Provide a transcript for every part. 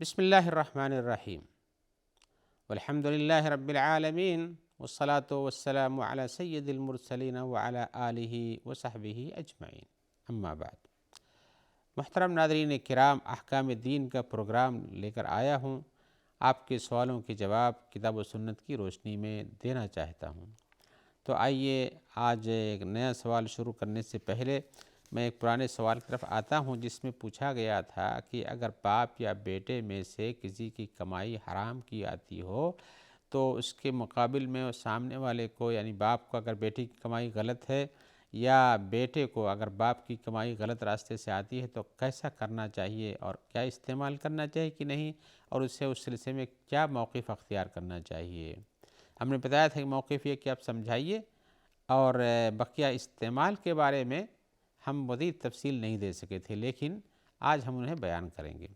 بسم اللہ الرحمن الرحیم والحمد للہ رب العالمین والصلاة والسلام علی سید المرسلین وعلی آلہ وصحبہ اجمعین، اما بعد۔ محترم ناظرین کرام، احکام دین کا پروگرام لے کر آیا ہوں، آپ کے سوالوں کے جواب کتاب و سنت کی روشنی میں دینا چاہتا ہوں۔ تو آئیے آج ایک نیا سوال شروع کرنے سے پہلے میں ایک پرانے سوال کی طرف آتا ہوں، جس میں پوچھا گیا تھا کہ اگر باپ یا بیٹے میں سے کسی کی کمائی حرام کی آتی ہو تو اس کے مقابل میں سامنے والے کو، یعنی باپ کو اگر بیٹے کی کمائی غلط ہے یا بیٹے کو اگر باپ کی کمائی غلط راستے سے آتی ہے تو کیسا کرنا چاہیے اور کیا استعمال کرنا چاہیے کہ نہیں، اور اس سلسلے میں کیا موقف اختیار کرنا چاہیے۔ ہم نے بتایا تھا کہ موقف یہ کہ آپ سمجھائیے، اور بقیہ استعمال کے بارے میں ہم مزید تفصیل نہیں دے سکے تھے، لیکن آج ہم انہیں بیان کریں گے۔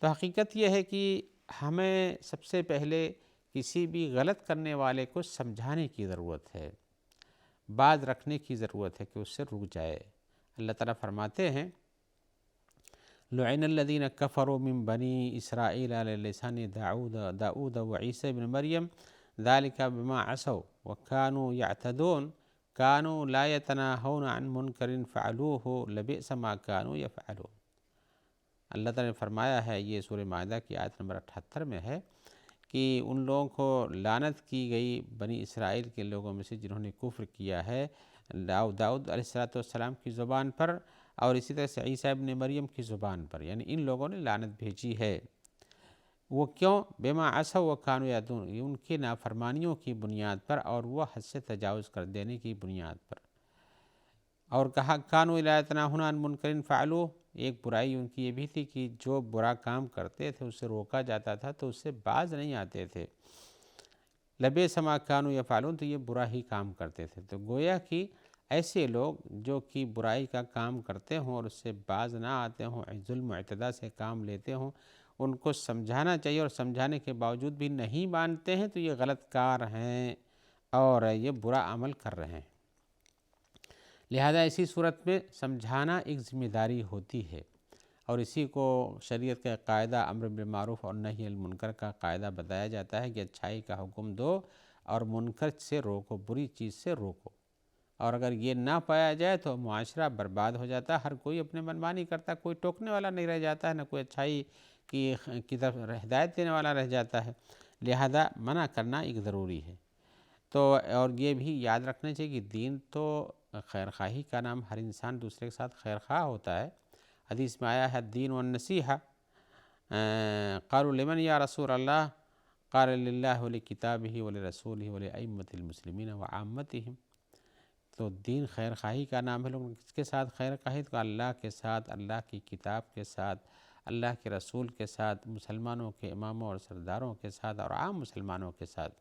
تو حقیقت یہ ہے کہ ہمیں سب سے پہلے کسی بھی غلط کرنے والے کو سمجھانے کی ضرورت ہے، باز رکھنے کی ضرورت ہے کہ اس سے رک جائے۔ اللہ تعالیٰ فرماتے ہیں لعن الذین کفروا من بنی اسرائیل علی لسان داؤد وعیسی بن مریم ذلک بما عصوا وکانوا یعتدون کانوا لا یتناہون عن منکر فعلوہ لبئس ما کانوا یفعلون۔ اللہ تعالیٰ نے فرمایا ہے، یہ سورہ مائدہ کی آیت نمبر 78 میں ہے، کہ ان لوگوں کو لعنت کی گئی بنی اسرائیل کے لوگوں میں سے جنہوں نے کفر کیا ہے داؤد علیہ السلام کی زبان پر، اور اسی طرح سے عیسیٰ ابن مریم کی زبان پر، یعنی ان لوگوں نے لعنت بھیجی ہے۔ وہ کیوں؟ بما عصوا وکانوا یعتدون، یہ ان کی نافرمانیوں کی بنیاد پر اور وہ حد سے تجاوز کر دینے کی بنیاد پر۔ اور کہا کانوا لا یتناہون عن منکر فعلوہ، ایک برائی ان کی یہ بھی تھی کہ جو برا کام کرتے تھے اسے روکا جاتا تھا تو اس سے باز نہیں آتے تھے۔ لبئس ما کانوا یفعلون، تو یہ برا ہی کام کرتے تھے۔ تو گویا کہ ایسے لوگ جو کہ برائی کا کام کرتے ہوں اور اس سے باز نہ آتے ہوں، ظلم و اعتداء سے کام لیتے ہوں، ان کو سمجھانا چاہیے، اور سمجھانے کے باوجود بھی نہیں مانتے ہیں تو یہ غلط کار ہیں اور یہ برا عمل کر رہے ہیں۔ لہذا اسی صورت میں سمجھانا ایک ذمہ داری ہوتی ہے، اور اسی کو شریعت کا قاعدہ امر بالمعروف اور نہی عن المنکر کا قاعدہ بتایا جاتا ہے کہ اچھائی کا حکم دو اور منکر سے روکو، بری چیز سے روکو۔ اور اگر یہ نہ پایا جائے تو معاشرہ برباد ہو جاتا ہے، ہر کوئی اپنے منمانی کرتا ہے، کوئی ٹوکنے والا نہیں رہ جاتا ہے، نہ کوئی اچھائی کی طرف ہدایت دینے والا رہ جاتا ہے۔ لہذا منع کرنا ایک ضروری ہے۔ تو اور یہ بھی یاد رکھنا چاہیے کہ دین تو خیر خواہی کا نام، ہر انسان دوسرے کے ساتھ خیر خواہ ہوتا ہے۔ حدیث میں آیا ہے الدین والنصیحہ، قالوا لمن یا رسول اللہ، قال للہ ولکتابہ ولرسولہ ولائمۃ المسلمین وعامتہم۔ تو دین خیر خواہی کا نام ہے۔ لوگ کس کے ساتھ خیر خواہی؟ تو اللہ کے ساتھ، اللہ کی کتاب کے ساتھ، اللہ کے رسول کے ساتھ، مسلمانوں کے اماموں اور سرداروں کے ساتھ اور عام مسلمانوں کے ساتھ۔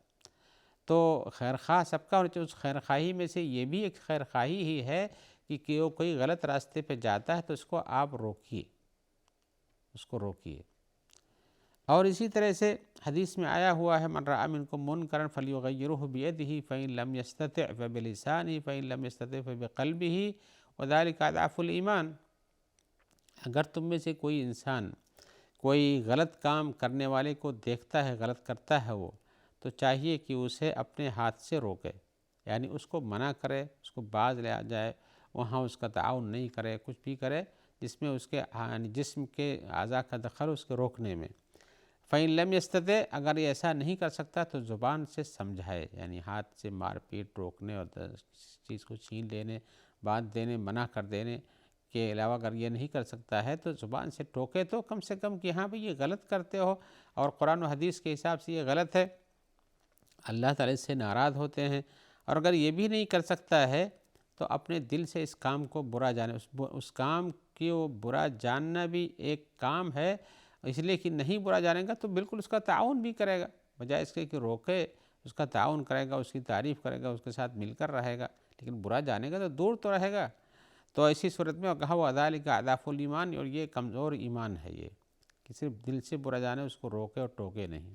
تو خیر خواہ سب کا ہونا چاہیے۔ اس خیر خواہی میں سے یہ بھی ایک خیر خواہی ہی ہے کہ وہ کوئی غلط راستے پہ جاتا ہے تو اس کو آپ روکیے، اس کو روکیے۔ اور اسی طرح سے حدیث میں آیا ہوا ہے من رأى منکم منکرا فلیغیرہ بیدہ فإن لم یستطع فبلسانہ فإن لم یستطع فبقلبہ وذلک اضعف الایمان۔ اگر تم میں سے کوئی انسان کوئی غلط کام کرنے والے کو دیکھتا ہے، غلط کرتا ہے وہ، تو چاہیے کہ اسے اپنے ہاتھ سے روکے، یعنی اس کو منع کرے، اس کو باز لے آ جائے، وہاں اس کا تعاون نہیں کرے، کچھ بھی کرے جس میں اس کے جسم کے اعضاء کا دخل اس کے روکنے میں۔ فإن لم یستطع، اگر یہ ایسا نہیں کر سکتا تو زبان سے سمجھائے، یعنی ہاتھ سے مار پیٹ روکنے اور چیز کو چھین لینے، بات دینے، منع کر دینے کے علاوہ اگر یہ نہیں کر سکتا ہے تو زبان سے ٹوکے تو کم سے کم کہ ہاں بھئی یہ غلط کرتے ہو اور قرآن و حدیث کے حساب سے یہ غلط ہے، اللہ تعالیٰ سے ناراض ہوتے ہیں۔ اور اگر یہ بھی نہیں کر سکتا ہے تو اپنے دل سے اس کام کو برا جانے، اس کام کو برا جاننا بھی ایک کام ہے، اس لیے کہ نہیں برا جانے گا تو بالکل اس کا تعاون بھی کرے گا، بجائے اس کے کہ روکے، اس کا تعاون کرے گا، اس کی تعریف کرے گا، اس کے ساتھ مل کر رہے گا، لیکن برا جانے گا تو دور تو رہے گا۔ تو ایسی صورت میں کہا وذالک اضعف الایمان، اور یہ کمزور ایمان ہے، یہ کہ صرف دل سے برا جانے، اس کو روکے اور ٹوکے نہیں۔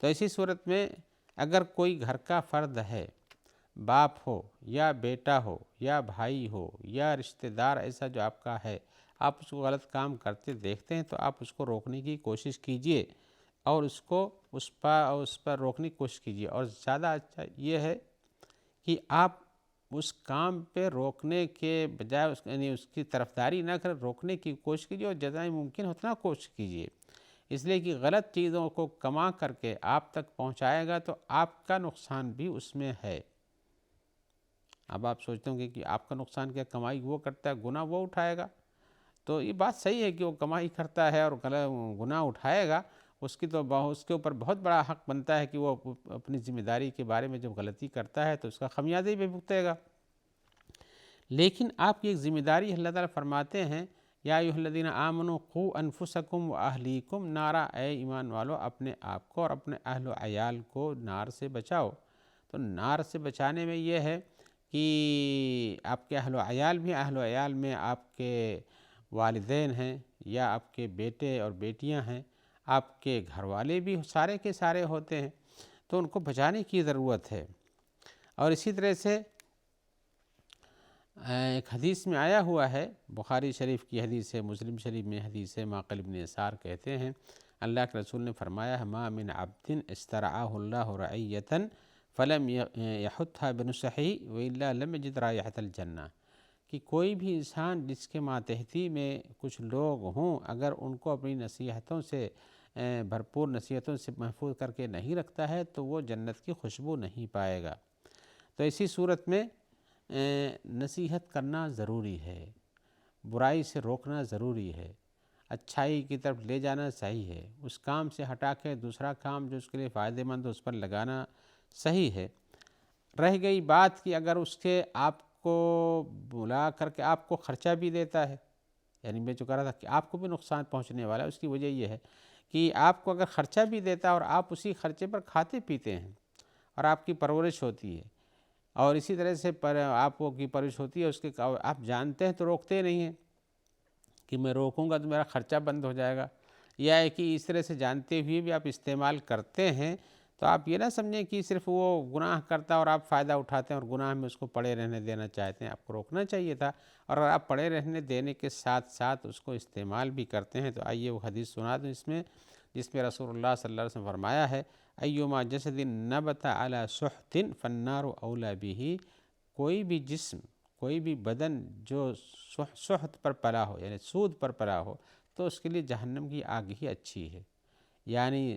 تو ایسی صورت میں اگر کوئی گھر کا فرد ہے، باپ ہو یا بیٹا ہو یا بھائی ہو یا رشتہ دار ایسا جو آپ کا ہے، آپ اس کو غلط کام کرتے دیکھتے ہیں تو آپ اس کو روکنے کی کوشش کیجئے اور اس کو اس پر روکنے کی کوشش کیجئے، اور زیادہ اچھا یہ ہے کہ آپ اس کام پہ روکنے کے بجائے یعنی اس کی طرفداری نہ کریں، روکنے کی کوشش کیجیے اور جتنا ممکن اتنا کوشش کیجیے، اس لیے کہ غلط چیزوں کو کما کر کے آپ تک پہنچائے گا تو آپ کا نقصان بھی اس میں ہے۔ اب آپ سوچتے ہوں گے کہ آپ کا نقصان کیا، کمائی وہ کرتا ہے، گناہ وہ اٹھائے گا، تو یہ بات صحیح ہے کہ وہ کمائی کرتا ہے اور گناہ اٹھائے گا، اس کے اوپر بہت بڑا حق بنتا ہے کہ وہ اپنی ذمہ داری کے بارے میں جب غلطی کرتا ہے تو اس کا خمیازہ بھی بھگتے گا۔ لیکن آپ کی ایک ذمہ داری اللہ تعالیٰ فرماتے ہیں، یا ایھا الذین آمنوا قوا انفسکم واہلیکم نارا، اے ایمان والو اپنے آپ کو اور اپنے اہل و عیال کو نار سے بچاؤ۔ تو نار سے بچانے میں یہ ہے کہ آپ کے اہل و عیال میں آپ کے والدین ہیں یا آپ کے بیٹے اور بیٹیاں ہیں، آپ کے گھر والے بھی سارے کے سارے ہوتے ہیں، تو ان کو بچانے کی ضرورت ہے۔ اور اسی طرح سے ایک حدیث میں آیا ہوا ہے، بخاری شریف کی حدیث ہے، مسلم شریف میں حدیث ہے، معقل بن یسار کہتے ہیں اللہ کے رسول نے فرمایا ہے، ما من عبد استرعاہ اللہ رعیۃ فلم یحطھا بنصحہ والا لم یجد رائحۃ الجنہ، کہ کوئی بھی انسان جس کے ماتحتی میں کچھ لوگ ہوں، اگر ان کو اپنی نصیحتوں سے بھرپور نصیحتوں سے محفوظ کر کے نہیں رکھتا ہے تو وہ جنت کی خوشبو نہیں پائے گا۔ تو اسی صورت میں نصیحت کرنا ضروری ہے، برائی سے روکنا ضروری ہے، اچھائی کی طرف لے جانا صحیح ہے، اس کام سے ہٹا کے دوسرا کام جو اس کے لیے فائدہ مند ہو اس پر لگانا صحیح ہے۔ رہ گئی بات کہ اگر اس کے آپ کو بلا کر کے آپ کو خرچہ بھی دیتا ہے، یعنی میں جو کہہ رہا تھا کہ آپ کو بھی نقصان پہنچنے والا ہے، اس کی وجہ یہ ہے کہ آپ کو اگر خرچہ بھی دیتا ہے اور آپ اسی خرچے پر کھاتے پیتے ہیں اور آپ کی پرورش ہوتی ہے، اور اسی طرح سے آپ کی پرورش ہوتی ہے، اس کے آپ جانتے ہیں تو روکتے نہیں ہیں کہ میں روکوں گا تو میرا خرچہ بند ہو جائے گا، یا ہے کہ اس طرح سے جانتے ہوئے بھی آپ استعمال کرتے ہیں، تو آپ یہ نہ سمجھیں کہ صرف وہ گناہ کرتا اور آپ فائدہ اٹھاتے ہیں اور گناہ میں اس کو پڑے رہنے دینا چاہتے ہیں۔ آپ کو روکنا چاہیے تھا، اور اگر آپ پڑے رہنے دینے کے ساتھ ساتھ اس کو استعمال بھی کرتے ہیں تو آئیے وہ حدیث سنا دوں اس میں، جس میں رسول اللہ صلی اللہ علیہ وسلم فرمایا ہے، ایما جسد نبت علی سحت فالنار اولی بہ، کوئی بھی جسم، کوئی بھی بدن جو سحت پر پلا ہو یعنی سود پر پلا ہو تو اس کے لیے جہنم کی آگ ہی اچھی ہے۔ یعنی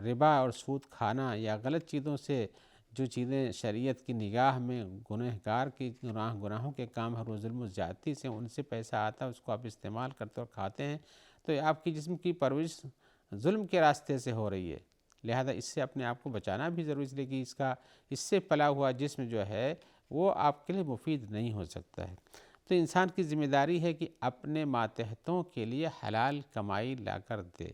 ربا اور سود کھانا یا غلط چیزوں سے جو چیزیں شریعت کی نگاہ میں گنہگار کی گناہوں کے کام ہے، ظلم و زیادتی سے ان سے پیسہ آتا ہے، اس کو آپ استعمال کرتے اور کھاتے ہیں تو یہ آپ کی جسم کی پرورش ظلم کے راستے سے ہو رہی ہے، لہذا اس سے اپنے آپ کو بچانا بھی ضروری، اس لیے کہ اس سے پلا ہوا جسم جو ہے وہ آپ کے لیے مفید نہیں ہو سکتا ہے۔ تو انسان کی ذمہ داری ہے کہ اپنے ماتحتوں کے لیے حلال کمائی لا کر دے،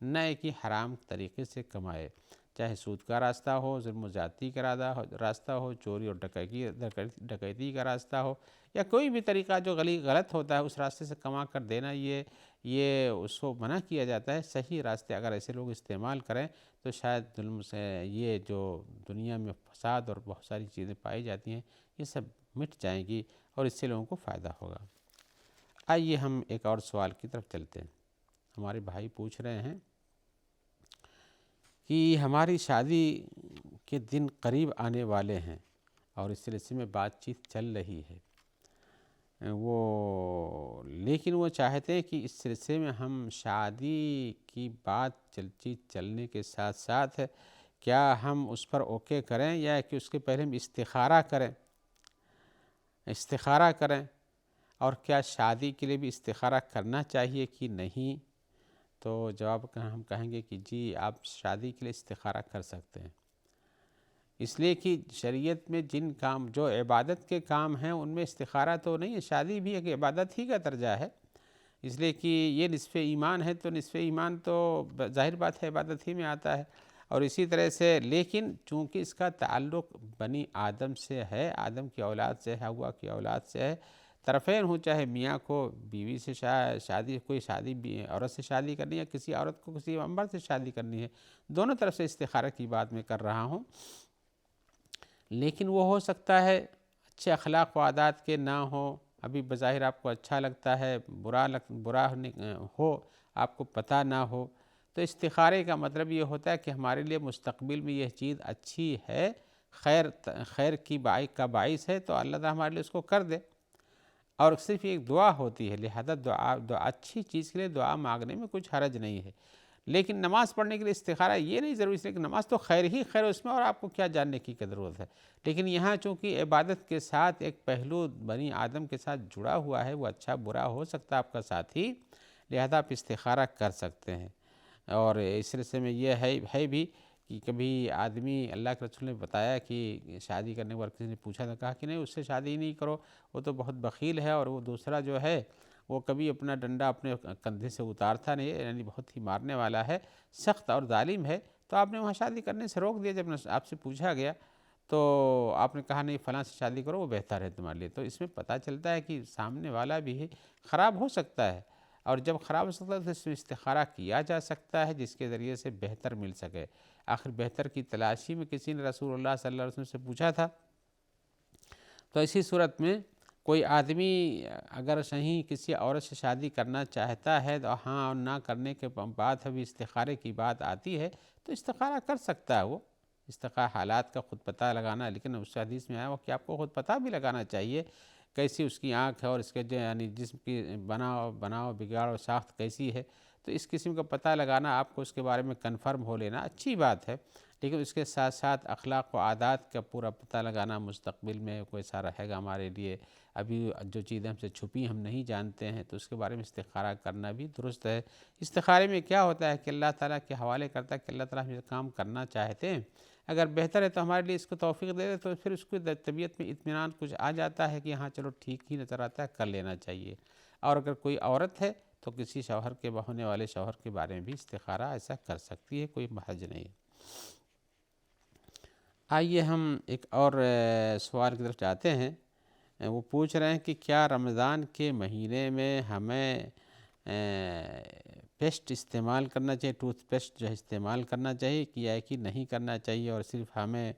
نہ کہ حرام طریقے سے کمائے، چاہے سود کا راستہ ہو، ظلم و زیادتی کا راستہ ہو، چوری اور ڈکیتی کا راستہ ہو، یا کوئی بھی طریقہ جو غلط ہوتا ہے اس راستے سے کما کر دینا، یہ اس کو منع کیا جاتا ہے۔ صحیح راستے اگر ایسے لوگ استعمال کریں تو شاید ظلم سے یہ جو دنیا میں فساد اور بہت ساری چیزیں پائی جاتی ہیں یہ سب مٹ جائیں گی اور اس سے لوگوں کو فائدہ ہوگا۔ آئیے ہم ایک اور سوال کی طرف چلتے ہیں۔ ہمارے بھائی پوچھ رہے ہیں کہ ہماری شادی کے دن قریب آنے والے ہیں اور اس سلسلے میں بات چیت چل رہی ہے، لیکن وہ چاہتے ہیں کہ اس سلسلے میں ہم شادی کی بات چلنے کے ساتھ ساتھ کیا ہم اس پر اوکے کریں یا کہ اس کے پہلے ہم استخارہ کریں اور کیا شادی کے لیے بھی استخارہ کرنا چاہیے کہ نہیں؟ تو جواب ہم کہیں گے کہ جی آپ شادی کے لیے استخارہ کر سکتے ہیں، اس لیے کہ شریعت میں جن کام جو عبادت کے کام ہیں ان میں استخارہ تو نہیں ہے، شادی بھی ایک عبادت ہی کا درجہ ہے، اس لیے کہ یہ نصف ایمان ہے تو نصف ایمان تو ظاہر بات ہے عبادت ہی میں آتا ہے، اور اسی طرح سے لیکن چونکہ اس کا تعلق بنی آدم سے ہے، آدم کی اولاد سے ہے، حوا کی اولاد سے ہے، طرفین ہوں، چاہے میاں کو بیوی سے کوئی عورت سے شادی کرنی ہے، کسی عورت کو کسی مرد سے شادی کرنی ہے، دونوں طرف سے استخارہ کی بات میں کر رہا ہوں، لیکن وہ ہو سکتا ہے اچھے اخلاق و عادات کے نہ ہوں، ابھی بظاہر آپ کو اچھا لگتا ہے، برا ہو، آپ کو پتہ نہ ہو، تو استخارے کا مطلب یہ ہوتا ہے کہ ہمارے لیے مستقبل میں یہ چیز اچھی ہے، خیر کا باعث ہے، تو اللہ تعالیٰ ہمارے لیے اس کو کر دے۔ اور صرف ایک دعا ہوتی ہے، لہذا دعا اچھی چیز کے لیے دعا مانگنے میں کچھ حرج نہیں ہے۔ لیکن نماز پڑھنے کے لیے استخارہ یہ نہیں ضروری ہے کہ نماز تو خیر ہی خیر اس میں، اور آپ کو کیا جاننے کی ضرورت ہے۔ لیکن یہاں چونکہ عبادت کے ساتھ ایک پہلو بنی آدم کے ساتھ جڑا ہوا ہے، وہ اچھا برا ہو سکتا ہے آپ کا ساتھی، لہذا آپ استخارہ کر سکتے ہیں۔ اور اس سلسلے میں یہ ہے بھی کہ کبھی آدمی، اللہ کے رسول نے بتایا کہ شادی کرنے کے بعد کسی نے پوچھا تھا، کہا کہ نہیں اس سے شادی نہیں کرو، وہ تو بہت بخیل ہے، اور وہ دوسرا جو ہے وہ کبھی اپنا ڈنڈا اپنے کندھے سے اتارتا نہیں ہے، یعنی بہت ہی مارنے والا ہے، سخت اور ظالم ہے، تو آپ نے وہاں شادی کرنے سے روک دیا۔ جب آپ سے پوچھا گیا تو آپ نے کہا نہیں فلاں سے شادی کرو، وہ بہتر ہے تمہارے لیے۔ تو اس میں پتہ چلتا ہے کہ سامنے والا بھی خراب ہو سکتا ہے، اور جب خراب ہو سکتا ہے تو اس میں استخارہ کیا جا سکتا ہے جس کے ذریعے سے بہتر مل سکے۔ آخر بہتر کی تلاشی میں کسی نے رسول اللہ صلی اللہ علیہ وسلم سے پوچھا تھا، تو اسی صورت میں کوئی آدمی اگر صحیح کسی عورت سے شادی کرنا چاہتا ہے تو ہاں اور نہ کرنے کے بعد ابھی استخارے کی بات آتی ہے تو استخارہ کر سکتا ہے وہ۔ استخارہ حالات کا خود پتہ لگانا، لیکن اس حدیث میں آیا وہ کہ آپ کو خود پتہ بھی لگانا چاہیے کیسی اس کی آنکھ ہے، اور اس کے یعنی جسم کی بناؤ بگاڑ و ساخت کیسی ہے، تو اس قسم کا پتہ لگانا، آپ کو اس کے بارے میں کنفرم ہو لینا اچھی بات ہے۔ لیکن اس کے ساتھ ساتھ اخلاق و عادات کا پورا پتہ لگانا، مستقبل میں کوئی ایسا رہے گا ہمارے لیے، ابھی جو چیزیں ہم سے چھپی ہم نہیں جانتے ہیں، تو اس کے بارے میں استخارہ کرنا بھی درست ہے۔ استخارے میں کیا ہوتا ہے کہ اللہ تعالیٰ کے حوالے کرتا ہے کہ اللہ تعالیٰ ہم یہ کام کرنا چاہتے ہیں، اگر بہتر ہے تو ہمارے لیے اس کو توفیق دے دے، تو پھر اس کو طبیعت میں اطمینان کچھ آ جاتا ہے کہ ہاں چلو ٹھیک ہی نظر آتا ہے، کر لینا چاہیے۔ اور اگر کوئی عورت ہے تو کسی شوہر کے ہونے والے شوہر کے بارے میں بھی استخارہ ایسا کر سکتی ہے، کوئی حرج نہیں ہے۔ آئیے ہم ایک اور سوال کی طرف جاتے ہیں۔ وہ پوچھ رہے ہیں کہ کیا رمضان کے مہینے میں ہمیں پیسٹ استعمال کرنا چاہیے، ٹوتھ پیسٹ جو ہے استعمال کرنا چاہیے کہ نہیں کرنا چاہیے، اور صرف ہمیں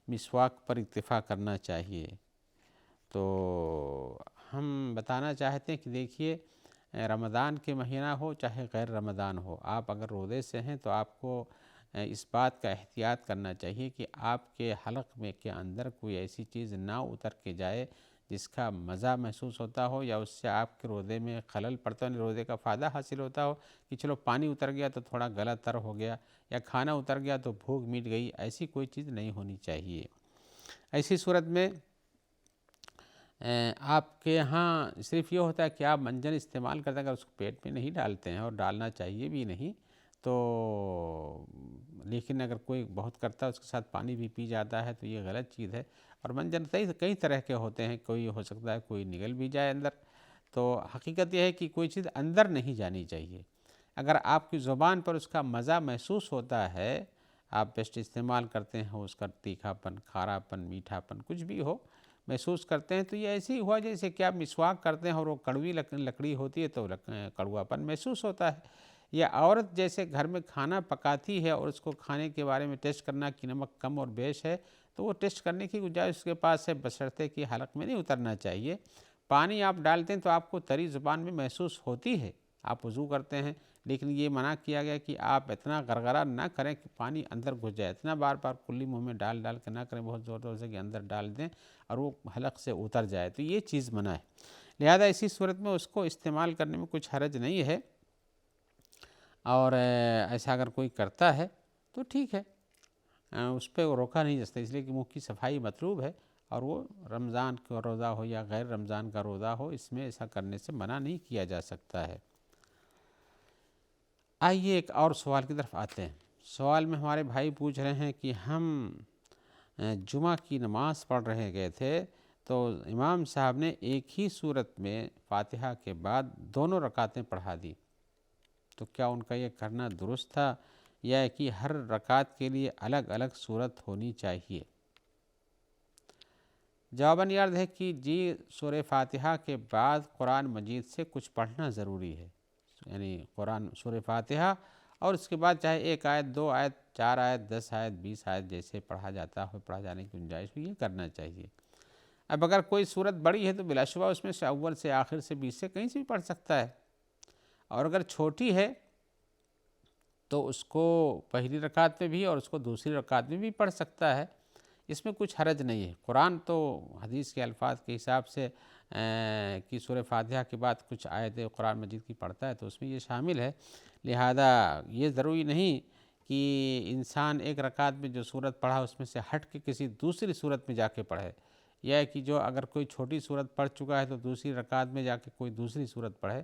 مسواک پر اکتفا کرنا چاہیے؟ تو ہم بتانا چاہتے ہیں کہ دیکھیے، رمضان کے مہینہ ہو چاہے غیر رمضان ہو، آپ اگر روزے سے ہیں تو آپ کو اس بات کا احتیاط کرنا چاہیے کہ آپ کے حلق میں کے اندر کوئی ایسی چیز نہ اتر کے جائے جس کا مزہ محسوس ہوتا ہو، یا اس سے آپ کے روزے میں خلل پڑتا ہو، روزے کا فائدہ حاصل ہوتا ہو کہ چلو پانی اتر گیا تو تھوڑا گلا تر ہو گیا، یا کھانا اتر گیا تو بھوک مٹ گئی، ایسی کوئی چیز نہیں ہونی چاہیے۔ ایسی صورت میں آپ کے ہاں صرف یہ ہوتا ہے کہ آپ منجن استعمال کرتے ہیں، اگر اس کو پیٹ میں نہیں ڈالتے ہیں، اور ڈالنا چاہیے بھی نہیں تو، لیکن اگر کوئی بہت کرتا ہے اس کے ساتھ پانی بھی پی جاتا ہے تو یہ غلط چیز ہے۔ اور منجن کئی طرح کے ہوتے ہیں، کوئی ہو سکتا ہے کوئی نگل بھی جائے اندر، تو حقیقت یہ ہے کہ کوئی چیز اندر نہیں جانی چاہیے۔ اگر آپ کی زبان پر اس کا مزہ محسوس ہوتا ہے، آپ پیسٹ استعمال کرتے ہیں، اس کا تیکھا پن، کھارا پن، میٹھا پن کچھ بھی ہو محسوس کرتے ہیں، تو یہ ایسے ہی ہوا جیسے کہ آپ مسواک کرتے ہیں اور وہ کڑوی لکڑی ہوتی ہے تو کڑوا پن محسوس ہوتا ہے۔ یا عورت جیسے گھر میں کھانا پکاتی ہے اور اس کو کھانے کے بارے میں ٹیسٹ کرنا کہ نمک کم اور بیش ہے، تو وہ ٹیسٹ کرنے کی گنجائش اس کے پاس ہے، بشرطے کہ حلق میں نہیں اترنا چاہیے۔ پانی آپ ڈالتے ہیں تو آپ کو تری زبان میں محسوس ہوتی ہے، آپ وضو کرتے ہیں، لیکن یہ منع کیا گیا کہ آپ اتنا غرغرہ نہ کریں کہ پانی اندر گھس جائے، اتنا بار بار کلی منہ میں ڈال کے نہ کریں، بہت زور سے کہ اندر ڈال دیں اور وہ حلق سے اتر جائے، تو یہ چیز منع ہے۔ لہذا اسی صورت میں اس کو استعمال کرنے میں کچھ حرج نہیں ہے، اور ایسا اگر کوئی کرتا ہے تو ٹھیک ہے، اس پہ وہ روکا نہیں جاتا، اس لیے کہ منہ کی صفائی مطلوب ہے، اور وہ رمضان کا روزہ ہو یا غیر رمضان کا روزہ ہو، اس میں ایسا کرنے سے منع نہیں کیا جا سکتا ہے۔ آئیے ایک اور سوال کی طرف آتے ہیں۔ سوال میں ہمارے بھائی پوچھ رہے ہیں کہ ہم جمعہ کی نماز پڑھ رہے گئے تھے تو امام صاحب نے ایک ہی صورت میں فاتحہ کے بعد دونوں رکعتیں پڑھا دی، تو کیا ان کا یہ کرنا درست تھا، یا کہ ہر رکعت کے لیے الگ الگ صورت ہونی چاہیے؟ جواباً یہ ہے کہ جی، سورہ فاتحہ کے بعد قرآن مجید سے کچھ پڑھنا ضروری ہے، یعنی سورہ فاتحہ، اور اس کے بعد چاہے 1 آیت 2 آیت 4 آیت 10 آیت 20 آیت جیسے پڑھا جاتا ہو، پڑھا جانے کی گنجائش ہو، یہ کرنا چاہیے۔ اب اگر کوئی صورت بڑی ہے تو بلا شبہ اس میں سے اول سے آخر سے بیچ سے کہیں سے بھی پڑھ سکتا ہے، اور اگر چھوٹی ہے تو اس کو پہلی رکعت میں بھی اور اس کو دوسری رکعت میں بھی پڑھ سکتا ہے، اس میں کچھ حرج نہیں ہے۔ قرآن تو حدیث کے الفاظ کے حساب سے کہ سورہ فاتحہ کے بعد کچھ آیتیں قرآن مجید کی پڑھتا ہے تو اس میں یہ شامل ہے، لہذا یہ ضروری نہیں کہ انسان ایک رکعت میں جو سورت پڑھا اس میں سے ہٹ کے کسی دوسری سورت میں جا کے پڑھے، یا کہ جو اگر کوئی چھوٹی سورت پڑھ چکا ہے تو دوسری رکعت میں جا کے کوئی دوسری سورت پڑھے،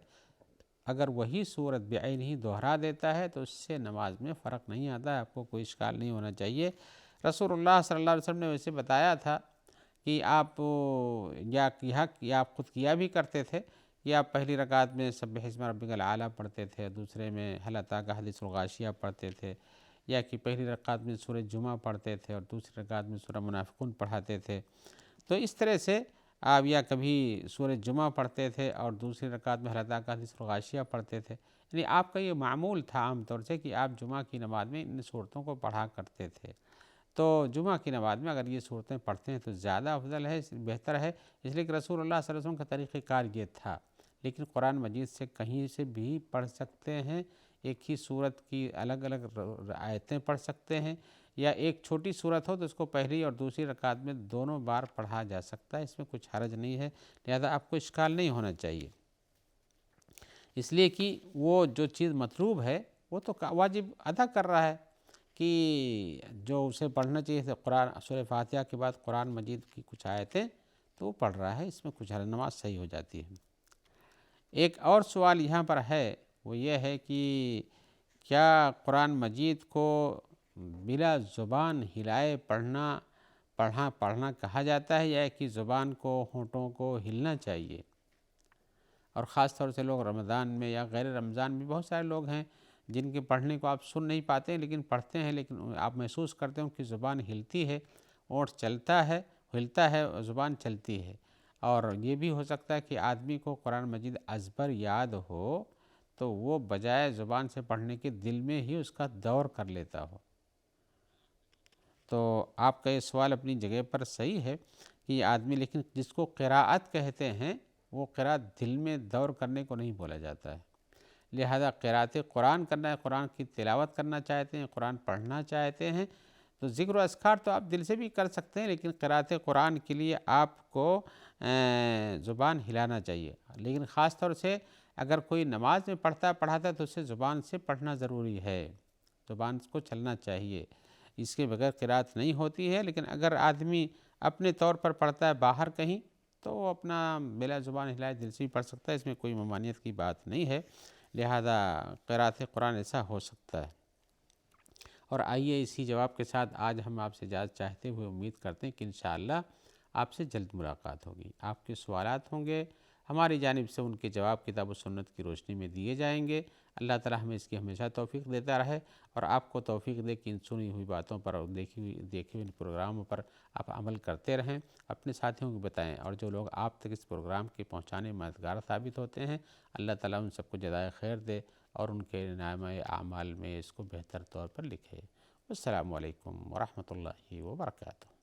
اگر وہی صورت بعین ہی دہرا دیتا ہے تو اس سے نماز میں فرق نہیں آتا ہے، آپ کو کوئی اشکال نہیں ہونا چاہیے۔ رسول اللہ صلی اللہ علیہ وسلم نے ویسے بتایا تھا کہ آپ یا آپ خود کیا بھی کرتے تھے کہ آپ پہلی رکعت میں سبح اسم ربک الاعلیٰ پڑھتے تھے، دوسرے میں هل اتاک حدیث الغاشیہ پڑھتے تھے، یا کہ پہلی رکعت میں سورہ جمعہ پڑھتے تھے اور دوسری رکعت میں سورہ منافقون پڑھاتے تھے۔ تو اس طرح سے آپ یا کبھی سورہ جمعہ پڑھتے تھے اور دوسری رکعت میں هل اتاک حدیث الغاشیہ پڑھتے تھے، یعنی آپ کا یہ معمول تھا عام طور سے کہ آپ جمعہ کی نماز میں ان صورتوں کو پڑھا کرتے تھے۔ تو جمعہ کی نماز میں اگر یہ صورتیں پڑھتے ہیں تو زیادہ افضل ہے، بہتر ہے، اس لیے کہ رسول اللہ صلی اللہ علیہ وسلم کا طریقہ کار یہ تھا۔ لیکن قرآن مجید سے کہیں سے بھی پڑھ سکتے ہیں، ایک ہی صورت کی الگ الگ آیتیں پڑھ سکتے ہیں، یا ایک چھوٹی صورت ہو تو اس کو پہلی اور دوسری رکعت میں دونوں بار پڑھا جا سکتا ہے، اس میں کچھ حرج نہیں ہے، لہذا آپ کو اشکال نہیں ہونا چاہیے۔ اس لیے کہ وہ جو چیز مطلوب ہے وہ تو واجب ادا کر رہا ہے، کہ جو اسے پڑھنا چاہیے تھا قرآن سورہ فاتحہ کے بعد قرآن مجید کی کچھ آیتیں تو وہ پڑھ رہا ہے، اس میں کچھ حرج، نماز صحیح ہو جاتی ہے۔ ایک اور سوال یہاں پر ہے، وہ یہ ہے کہ کیا قرآن مجید کو بلا زبان ہلائے پڑھنا کہا جاتا ہے، یا کہ زبان کو ہونٹوں کو ہلنا چاہیے؟ اور خاص طور سے لوگ رمضان میں یا غیر رمضان میں بہت سارے لوگ ہیں جن کے پڑھنے کو آپ سن نہیں پاتے ہیں لیکن پڑھتے ہیں، لیکن آپ محسوس کرتے ہیں کہ زبان ہلتی ہے، اونٹ چلتا ہے، ہلتا ہے، زبان چلتی ہے۔ اور یہ بھی ہو سکتا ہے کہ آدمی کو قرآن مجید ازبر یاد ہو تو وہ بجائے زبان سے پڑھنے کے دل میں ہی اس کا دور کر لیتا ہو۔ تو آپ کا یہ سوال اپنی جگہ پر صحیح ہے کہ یہ آدمی، لیکن جس کو قراءت کہتے ہیں وہ قراءت دل میں دور کرنے کو نہیں بولا جاتا ہے، لہذا قراءت قرآن کرنا ہے، قرآن کی تلاوت کرنا چاہتے ہیں، قرآن پڑھنا چاہتے ہیں تو ذکر و اذکار تو آپ دل سے بھی کر سکتے ہیں، لیکن قراءت قرآن کے لیے آپ کو زبان ہلانا چاہیے۔ لیکن خاص طور سے اگر کوئی نماز میں پڑھاتا ہے تو اسے زبان سے پڑھنا ضروری ہے، زبان کو چلنا چاہیے، اس کے بغیر قراءت نہیں ہوتی ہے۔ لیکن اگر آدمی اپنے طور پر پڑھتا ہے باہر کہیں تو وہ اپنا بلا زبان ہلائے دل سے بھی پڑھ سکتا ہے، اس میں کوئی ممانعت کی بات نہیں ہے، لہذا قراءت قرآن ایسا ہو سکتا ہے۔ اور آئیے اسی جواب کے ساتھ آج ہم آپ سے اجازت چاہتے ہوئے امید کرتے ہیں کہ انشاءاللہ آپ سے جلد ملاقات ہوگی۔ آپ کے سوالات ہوں گے، ہماری جانب سے ان کے جواب کتاب و سنت کی روشنی میں دیے جائیں گے۔ اللہ تعالی ہمیں اس کی ہمیشہ توفیق دیتا رہے، اور آپ کو توفیق دے کہ ان سنی ہوئی باتوں پر اور دیکھی ہوئی پروگراموں پر آپ عمل کرتے رہیں، اپنے ساتھیوں کو بتائیں، اور جو لوگ آپ تک اس پروگرام کے پہنچانے میں مددگار ثابت ہوتے ہیں، اللہ تعالیٰ ان سب کو جزائے خیر دے اور ان کے نامہ اعمال میں اس کو بہتر طور پر لکھے۔ السلام علیکم ورحمۃ اللہ وبرکاتہ۔